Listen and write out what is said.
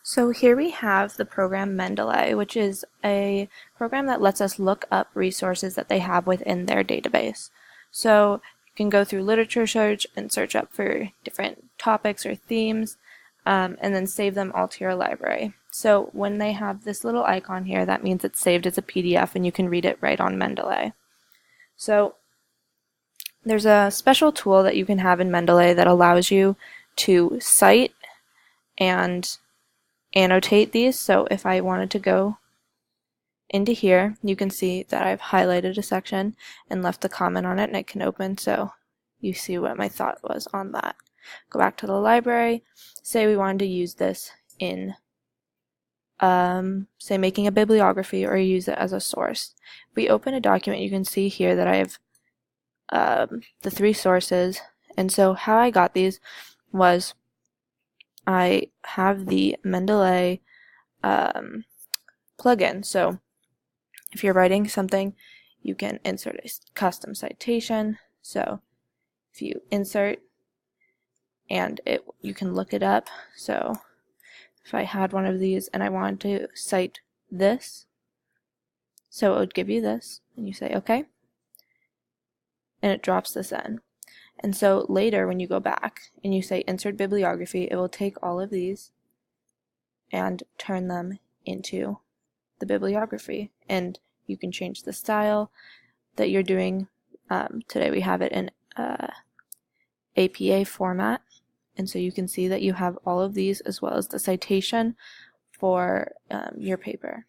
So here we have the program Mendeley, which is a program that lets us look up resources that they have within their database. So you can go through literature search and search up for different topics or themes, and then save them all to your library. So when they have this little icon here, that means it's saved as a PDF and you can read it right on Mendeley. So there's a special tool that you can have in Mendeley that allows you to cite and annotate these. So if I wanted to go into here, you can see that I've highlighted a section and left a comment on it, and it can open so you see what my thought was on that. Go back to the library, say we wanted to use this in say making a bibliography or use it as a source. If we open a document, you can see here that I have the three sources, and so how I got these was I have the Mendeley plugin. So if you're writing something, you can insert a custom citation. So if you insert and you can look it up. So if I had one of these and I wanted to cite this, so it would give you this, and you say okay, and it drops this in. And so later when you go back and you say insert bibliography, it will take all of these and turn them into the bibliography. And you can change the style that you're doing. Today we have it in APA format. And so you can see that you have all of these as well as the citation for your paper.